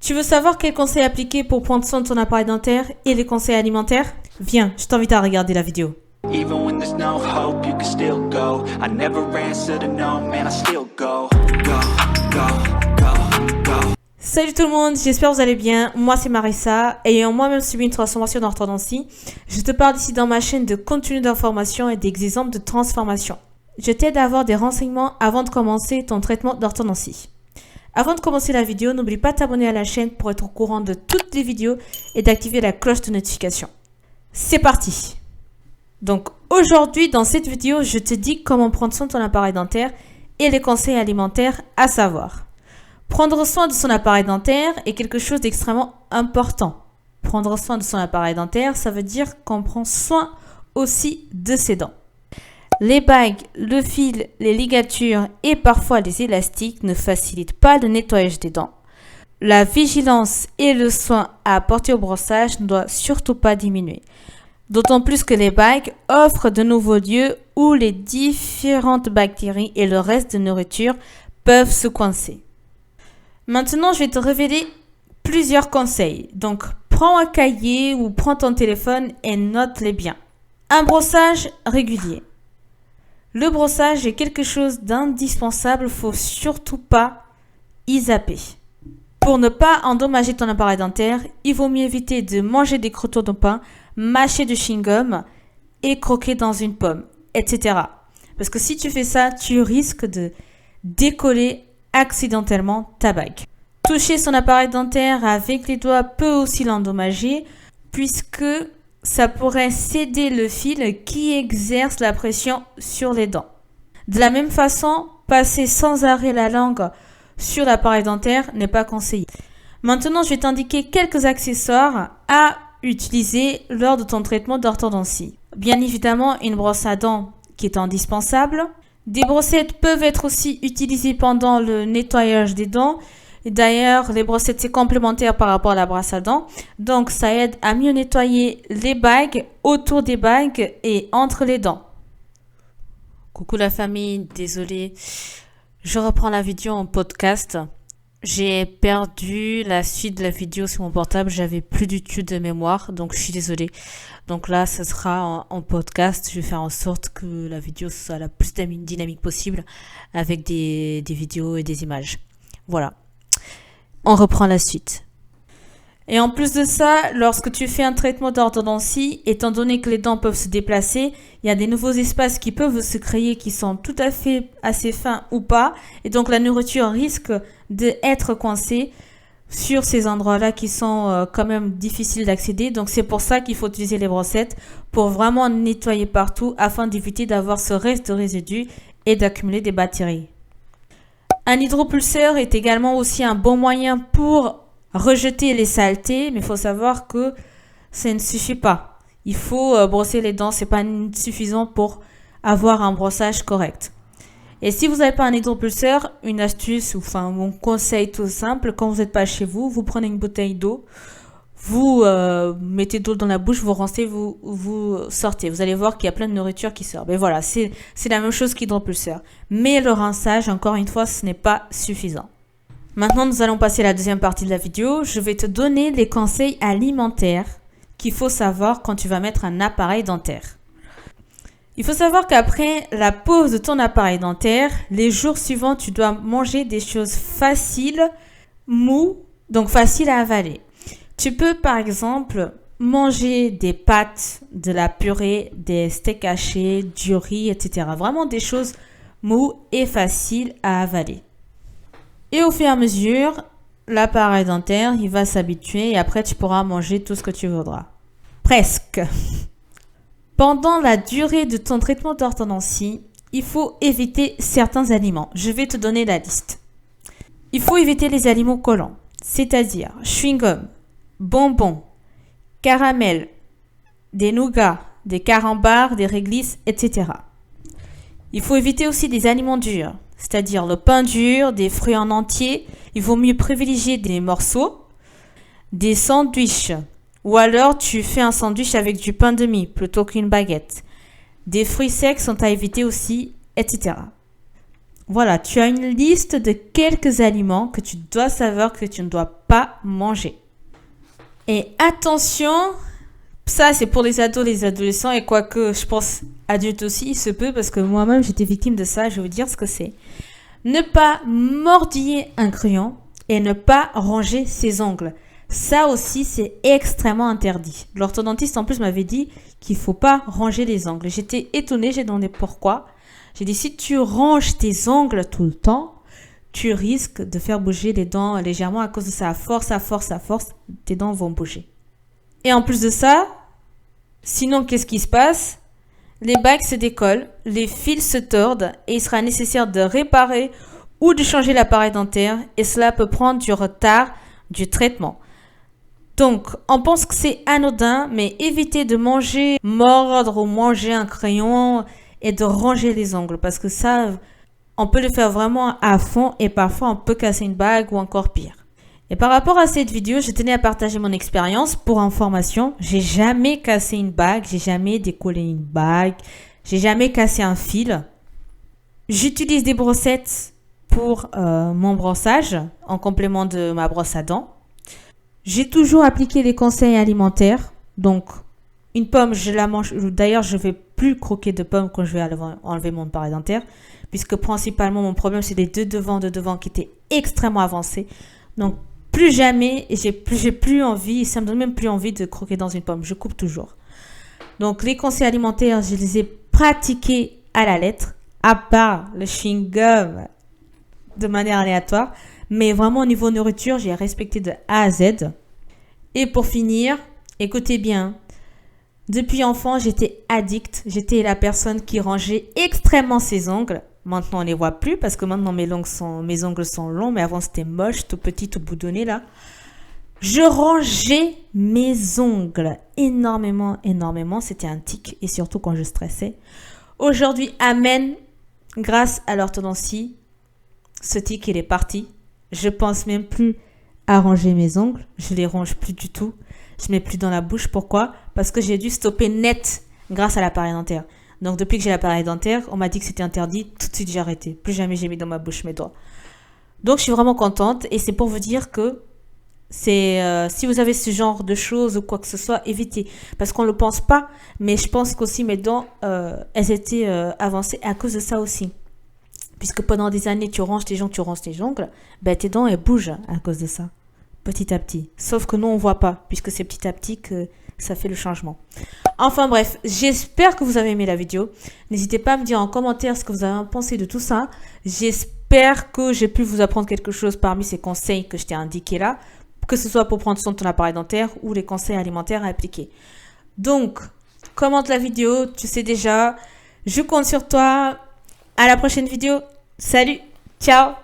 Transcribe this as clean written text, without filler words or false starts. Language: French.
Tu veux savoir quels conseils appliquer pour prendre soin de ton appareil dentaire et les conseils alimentaires? Viens, je t'invite à regarder la vidéo. Even when there's no hope, you can still go. I never answer to no, man, I still go. Go. Salut tout le monde, j'espère que vous allez bien. Moi c'est Marissa, ayant moi-même subi une transformation d'orthodontie, je te parle ici dans ma chaîne de contenu d'information et d'exemples de transformation. Je t'aide à avoir des renseignements avant de commencer ton traitement d'orthodontie. Avant de commencer la vidéo, n'oublie pas de t'abonner à la chaîne pour être au courant de toutes les vidéos et d'activer la cloche de notification. C'est parti! Donc aujourd'hui, dans cette vidéo, je te dis comment prendre soin de ton appareil dentaire et les conseils alimentaires à savoir. Prendre soin de son appareil dentaire est quelque chose d'extrêmement important. Prendre soin de son appareil dentaire, ça veut dire qu'on prend soin aussi de ses dents. Les bagues, le fil, les ligatures et parfois les élastiques ne facilitent pas le nettoyage des dents. La vigilance et le soin à apporter au brossage ne doivent surtout pas diminuer. D'autant plus que les bagues offrent de nouveaux lieux où les différentes bactéries et le reste de nourriture peuvent se coincer. Maintenant, je vais te révéler plusieurs conseils. Donc, prends un cahier ou prends ton téléphone et note-les bien. Un brossage régulier. Le brossage est quelque chose d'indispensable, faut surtout pas y zapper. Pour ne pas endommager ton appareil dentaire, il vaut mieux éviter de manger des croûtons de pain, mâcher du chewing-gum et croquer dans une pomme, etc. Parce que si tu fais ça, tu risques de décoller accidentellement ta bague. Toucher son appareil dentaire avec les doigts peut aussi l'endommager puisque ça pourrait céder le fil qui exerce la pression sur les dents. De la même façon, passer sans arrêt la langue sur l'appareil dentaire n'est pas conseillé. Maintenant, je vais t'indiquer quelques accessoires à utiliser lors de ton traitement d'orthodontie. Bien évidemment, une brosse à dents qui est indispensable. Des brossettes peuvent être aussi utilisées pendant le nettoyage des dents. D'ailleurs, les brossettes, c'est complémentaire par rapport à la brosse à dents. Donc, ça aide à mieux nettoyer les bagues, autour des bagues et entre les dents. Coucou la famille, désolée. Je reprends la vidéo en podcast. J'ai perdu la suite de la vidéo sur mon portable. J'avais plus du tout de mémoire, donc je suis désolée. Donc là, ça sera en podcast. Je vais faire en sorte que la vidéo soit la plus dynamique possible avec des vidéos et des images. Voilà. On reprend la suite. Et en plus de ça, lorsque tu fais un traitement d'orthodontie, étant donné que les dents peuvent se déplacer, il y a des nouveaux espaces qui peuvent se créer qui sont tout à fait assez fins ou pas. Et donc la nourriture risque d'être coincée sur ces endroits-là qui sont quand même difficiles d'accéder. Donc c'est pour ça qu'il faut utiliser les brossettes pour vraiment nettoyer partout afin d'éviter d'avoir ce reste de résidus et d'accumuler des bactéries. Un hydropulseur est également aussi un bon moyen pour rejeter les saletés, mais il faut savoir que ça ne suffit pas. Il faut brosser les dents, c'est pas suffisant pour avoir un brossage correct. Et si vous n'avez pas un hydropulseur, une astuce, enfin mon conseil tout simple, quand vous n'êtes pas chez vous, vous prenez une bouteille d'eau, vous mettez de l'eau dans la bouche, vous rincez, vous sortez. Vous allez voir qu'il y a plein de nourriture qui sort. Mais voilà, c'est la même chose qu'hydropulseur. Mais le rinçage, encore une fois, ce n'est pas suffisant. Maintenant, nous allons passer à la deuxième partie de la vidéo. Je vais te donner les conseils alimentaires qu'il faut savoir quand tu vas mettre un appareil dentaire. Il faut savoir qu'après la pose de ton appareil dentaire, les jours suivants, tu dois manger des choses faciles, mous, donc faciles à avaler. Tu peux par exemple manger des pâtes, de la purée, des steaks hachés, du riz, etc. Vraiment des choses mous et faciles à avaler. Et au fur et à mesure, l'appareil dentaire, il va s'habituer et après tu pourras manger tout ce que tu voudras. Presque. Pendant la durée de ton traitement d'orthodontie, il faut éviter certains aliments. Je vais te donner la liste. Il faut éviter les aliments collants, c'est-à-dire chewing-gum, bonbons, caramel, des nougats, des carambars, des réglisses, etc. Il faut éviter aussi des aliments durs, c'est-à-dire le pain dur, des fruits en entier. Il vaut mieux privilégier des morceaux, des sandwichs, ou alors tu fais un sandwich avec du pain de mie plutôt qu'une baguette. Des fruits secs sont à éviter aussi, etc. Voilà, tu as une liste de quelques aliments que tu dois savoir que tu ne dois pas manger. Et attention, ça c'est pour les ados, les adolescents et quoique je pense adultes aussi, il se peut parce que moi-même j'étais victime de ça, je vais vous dire ce que c'est. Ne pas mordiller un crayon et ne pas ranger ses ongles. Ça aussi c'est extrêmement interdit. L'orthodontiste en plus m'avait dit qu'il ne faut pas ranger les ongles. J'étais étonnée, j'ai demandé pourquoi. J'ai dit si tu ranges tes ongles tout le temps, tu risques de faire bouger les dents légèrement à cause de ça. À force, tes dents vont bouger. Et en plus de ça, sinon qu'est-ce qui se passe? Les bagues se décollent, les fils se tordent et il sera nécessaire de réparer ou de changer l'appareil dentaire et cela peut prendre du retard du traitement. Donc, on pense que c'est anodin, mais évitez de mordre ou manger un crayon et de ranger les ongles parce que ça, on peut le faire vraiment à fond et parfois on peut casser une bague ou encore pire. Et par rapport à cette vidéo, je tenais à partager mon expérience pour information. J'ai jamais cassé une bague, j'ai jamais décollé une bague, j'ai jamais cassé un fil. J'utilise des brossettes pour mon brossage en complément de ma brosse à dents. J'ai toujours appliqué les conseils alimentaires. Donc, une pomme, je la mange. D'ailleurs, je ne vais plus croquer de pommes quand je vais enlever mon appareil dentaire, puisque principalement mon problème, c'est les deux devants de devant qui étaient extrêmement avancés. Donc, plus jamais, et j'ai plus envie, ça me donne même plus envie de croquer dans une pomme. Je coupe toujours. Donc, les conseils alimentaires, je les ai pratiqués à la lettre, à part le chewing-gum de manière aléatoire. Mais vraiment, au niveau nourriture, j'ai respecté de A à Z. Et pour finir, écoutez bien. Depuis enfant, j'étais addict. J'étais la personne qui rangeait extrêmement ses ongles. Maintenant, on ne les voit plus parce que maintenant, mes ongles sont longs. Mais avant, c'était moche, tout petit, tout boudonné là. Je rangeais mes ongles énormément. C'était un tic. Et surtout quand je stressais. Aujourd'hui, amen. Grâce à l'orthodontie, ce tic, il est parti. Je pense même plus à ranger mes ongles. Je les range plus du tout. Je mets plus dans la bouche. Pourquoi? Parce que j'ai dû stopper net grâce à l'appareil dentaire. Donc, depuis que j'ai l'appareil dentaire, on m'a dit que c'était interdit. Tout de suite, j'ai arrêté. Plus jamais j'ai mis dans ma bouche mes doigts. Donc, je suis vraiment contente. Et c'est pour vous dire que si vous avez ce genre de choses ou quoi que ce soit, évitez. Parce qu'on ne le pense pas. Mais je pense qu'aussi mes dents, elles étaient avancées à cause de ça aussi. Puisque pendant des années, tu ranges tes ongles, ben tes dents, elles bougent à cause de ça, petit à petit. Sauf que nous, on ne voit pas, puisque c'est petit à petit que ça fait le changement. Enfin bref, j'espère que vous avez aimé la vidéo. N'hésitez pas à me dire en commentaire ce que vous avez pensé de tout ça. J'espère que j'ai pu vous apprendre quelque chose parmi ces conseils que je t'ai indiqués là, que ce soit pour prendre soin de ton appareil dentaire ou les conseils alimentaires à appliquer. Donc, commente la vidéo, tu sais déjà. Je compte sur toi. À la prochaine vidéo. Salut. Ciao.